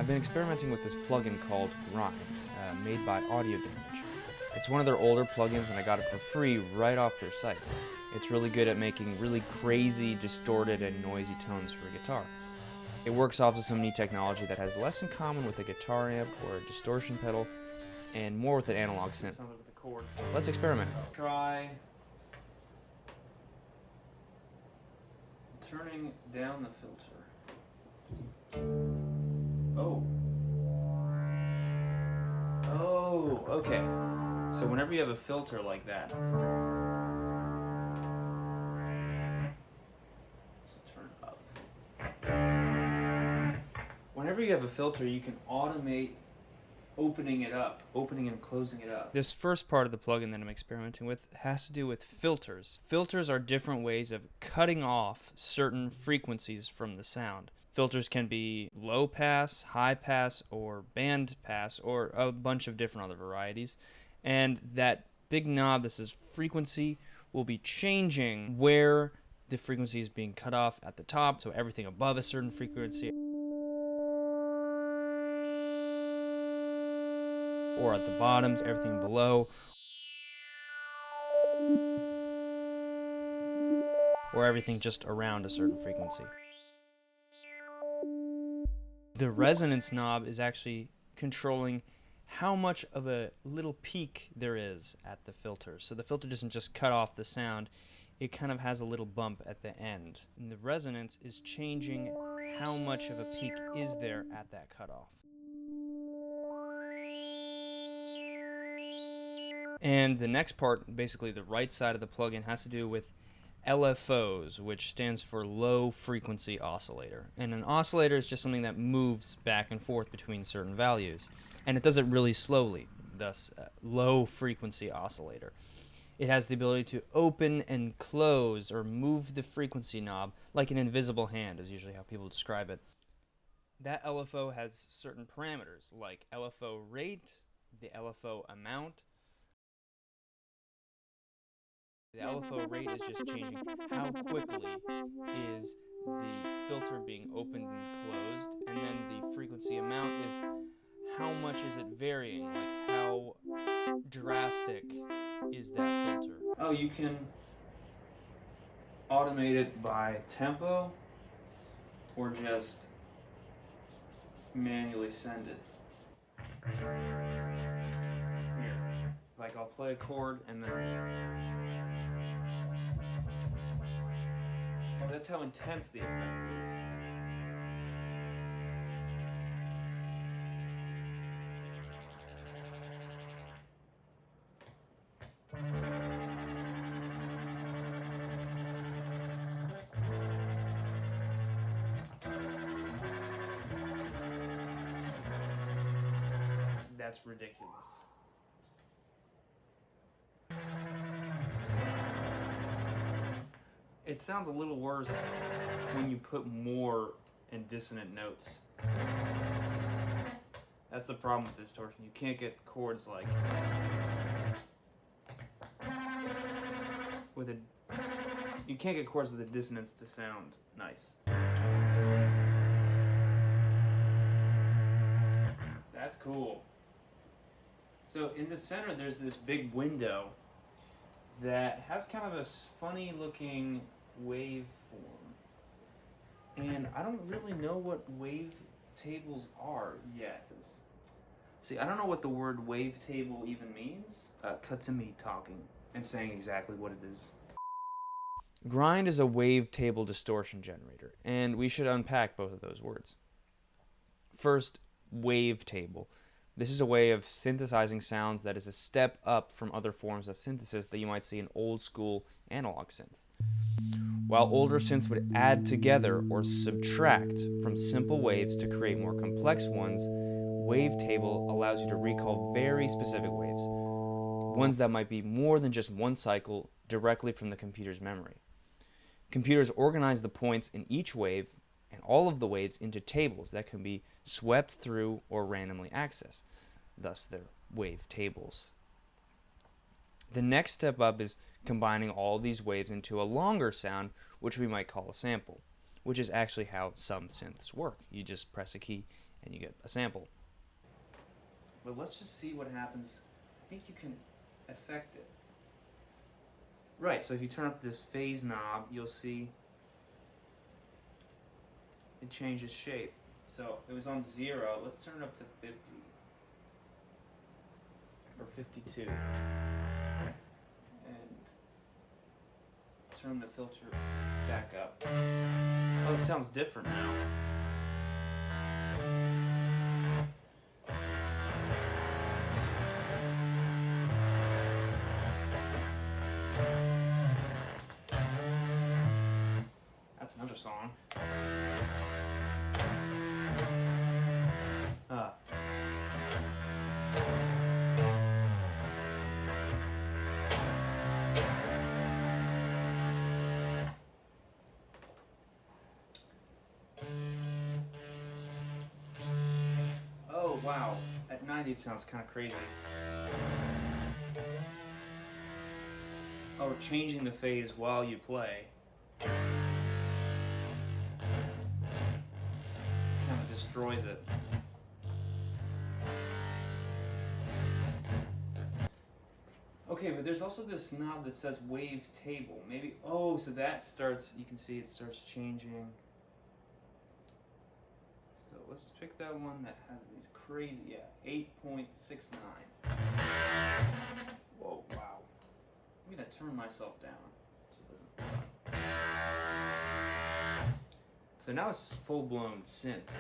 been experimenting with this plugin called Grind, made by Audio Damage. It's one of their older plugins and I got it for free right off their site. It's really good at making really crazy, distorted, and noisy tones for a guitar. It works off of some neat technology that has less in common with a guitar amp or a distortion pedal and more with an analog synth. Let's experiment. Try turning down the filter. Oh. Oh, okay. So whenever you have a filter like that, so turn it up. Whenever you have a filter, you can automate opening and closing it up. This first part of the plugin that I'm experimenting with has to do with filters. Filters are different ways of cutting off certain frequencies from the sound. Filters can be low pass, high pass, or band pass, or a bunch of different other varieties. And that big knob that says frequency will be changing where the frequency is being cut off at the top, so everything above a certain frequency, or at the bottoms, everything below, or everything just around a certain frequency. The resonance knob is actually controlling how much of a little peak there is at the filter. So the filter doesn't just cut off the sound, it kind of has a little bump at the end. And the resonance is changing how much of a peak is there at that cutoff. And the next part, basically the right side of the plugin, has to do with LFOs, which stands for low frequency oscillator. And an oscillator is just something that moves back and forth between certain values. And it does it really slowly, thus low frequency oscillator. It has the ability to open and close or move the frequency knob like an invisible hand, is usually how people describe it. That LFO has certain parameters like LFO rate, the LFO amount. The LFO rate is just changing how quickly is the filter being opened and closed, and then the frequency amount is how much is it varying, like how drastic is that filter. Oh, you can automate it by tempo or just manually send it. Here. Like I'll play a chord and then... Oh, that's how intense the effect is. That's ridiculous. It sounds a little worse when you put more in dissonant notes. That's the problem with distortion. You can't get chords like you can't get chords with a dissonance to sound nice. That's cool. So in the center there's this big window that has kind of a funny looking waveform. And I don't really know what wavetables are yet. See, I don't know what the word wavetable even means. Cut to me talking and saying exactly what it is. Grind is a wavetable distortion generator, and we should unpack both of those words. First, wavetable. This is a way of synthesizing sounds that is a step up from other forms of synthesis that you might see in old school analog synths. While older synths would add together or subtract from simple waves to create more complex ones, wavetable allows you to recall very specific waves, ones that might be more than just one cycle directly from the computer's memory. Computers organize the points in each wave and all of the waves into tables that can be swept through or randomly accessed. Thus, they're wavetables. The next step up is combining all these waves into a longer sound, which we might call a sample, which is actually how some synths work. You just press a key and you get a sample. But let's just see what happens. I think you can affect it. Right, so if you turn up this phase knob, you'll see it changes shape. So it was on 0. Let's turn it up to 50. Or 52. And turn the filter back up. Oh, it sounds different now. That's another song. Oh, wow. At 90 it sounds kind of crazy. Oh, we're changing the phase while you play. Kind of destroys it. Okay, but there's also this knob that says Wavetable. Maybe, oh, so that starts, you can see it starts changing. So let's pick that one that has these crazy, yeah, 8.69. Whoa, wow. I'm gonna turn myself down so it doesn't. So now it's full-blown synth.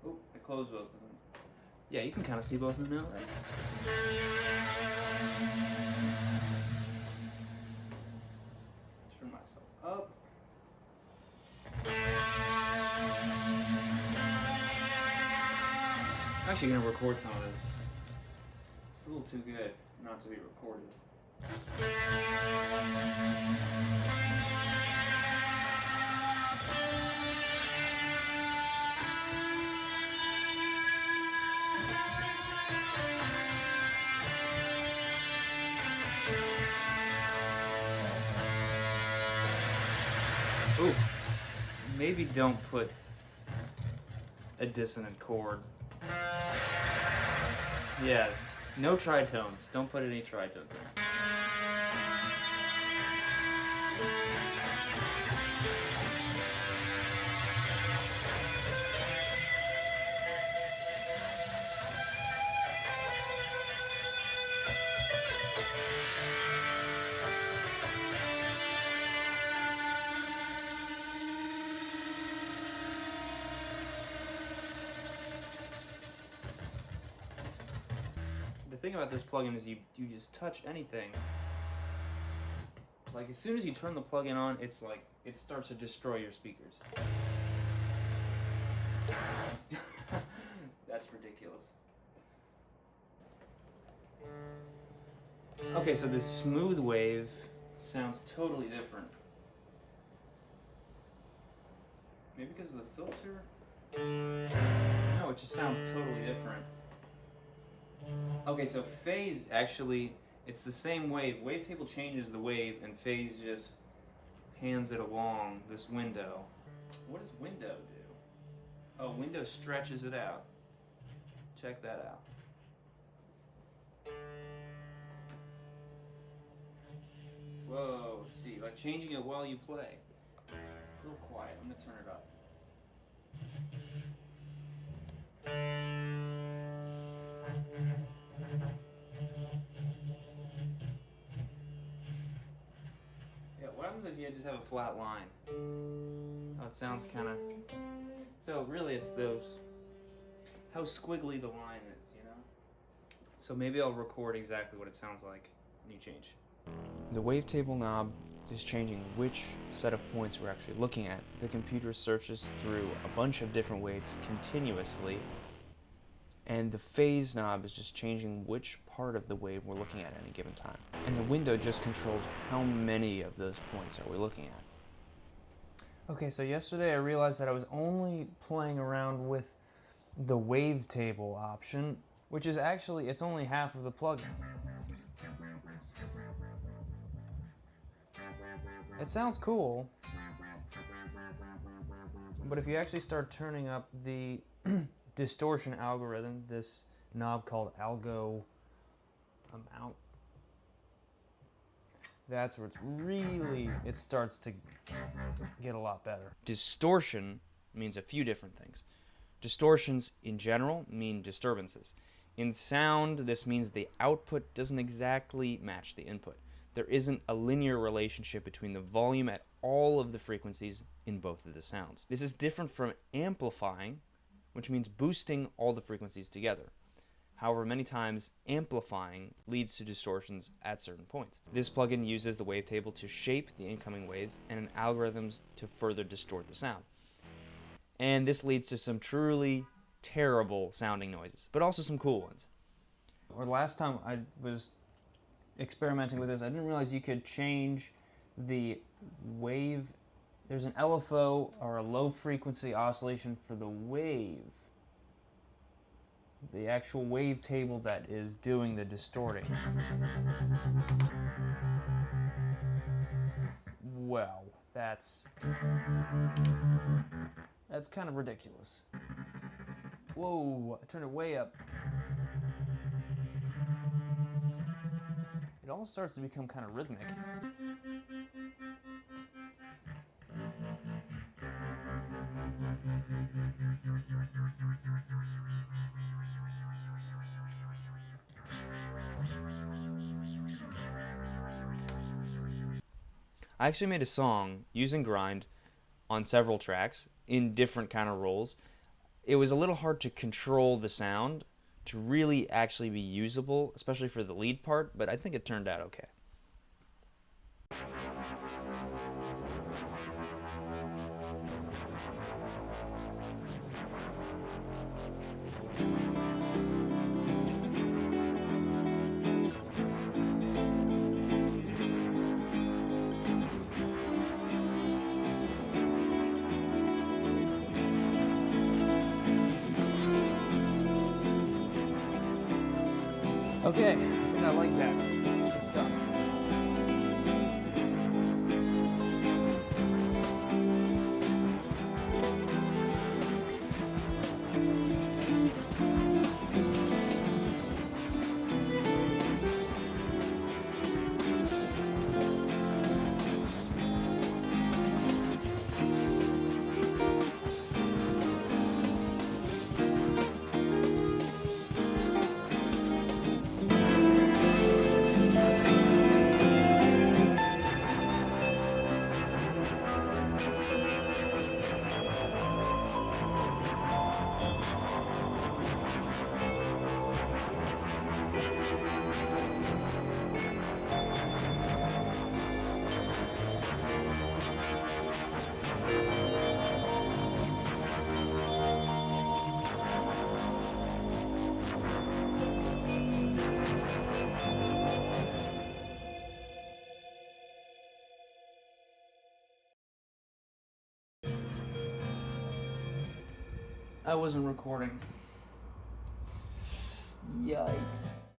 Oh, I closed both of them. Yeah, you can kind of see both of them now, right? Turn myself up. I'm actually going to record some of this. It's a little too good not to be recorded. Ooh, maybe don't put a dissonant chord. Yeah, no tritones. Don't put any tritones in. The thing about this plugin is you just touch anything. Like as soon as you turn the plugin on, it's like it starts to destroy your speakers. That's ridiculous. Okay, so this smooth wave sounds totally different. Maybe because of the filter? No, it just sounds totally different. Okay, so phase actually, it's the same wave. Wavetable changes the wave, and phase just hands it along this window. What does window do? Oh, window stretches it out. Check that out. Whoa, see, like changing it while you play. It's a little quiet. I'm gonna turn it up. Yeah, what happens if you just have a flat line? Oh, it sounds kind of... So really it's those... How squiggly the line is, you know? So maybe I'll record exactly what it sounds like when you change. The wavetable knob is changing which set of points we're actually looking at. The computer searches through a bunch of different waves continuously And the phase knob is just changing which part of the wave we're looking at any given time. And the window just controls how many of those points are we looking at. Okay, so yesterday I realized that I was only playing around with the wavetable option, which is actually, it's only half of the plugin. It sounds cool, but if you actually start turning up the distortion algorithm, this knob called algo amount, that's where it starts to get a lot better. Distortion means a few different things. Distortions in general mean disturbances. In sound, this means the output doesn't exactly match the input. There isn't a linear relationship between the volume at all of the frequencies in both of the sounds. This is different from amplifying, which means boosting all the frequencies together. However, many times amplifying leads to distortions at certain points. This plugin uses the wavetable to shape the incoming waves and algorithms to further distort the sound. And this leads to some truly terrible sounding noises, but also some cool ones. Or last time I was experimenting with this, I didn't realize you could change the wave. There's an LFO, or a low frequency oscillation, for the wave. The actual wavetable that is doing the distorting. Well, that's kind of ridiculous. Whoa, I turned it way up. It almost starts to become kind of rhythmic. I actually made a song using Grind on several tracks in different kind of roles. It was a little hard to control the sound to really actually be usable, especially for the lead part, but I think it turned out okay. Okay, I think I like that. Good stuff. I wasn't recording. Yikes.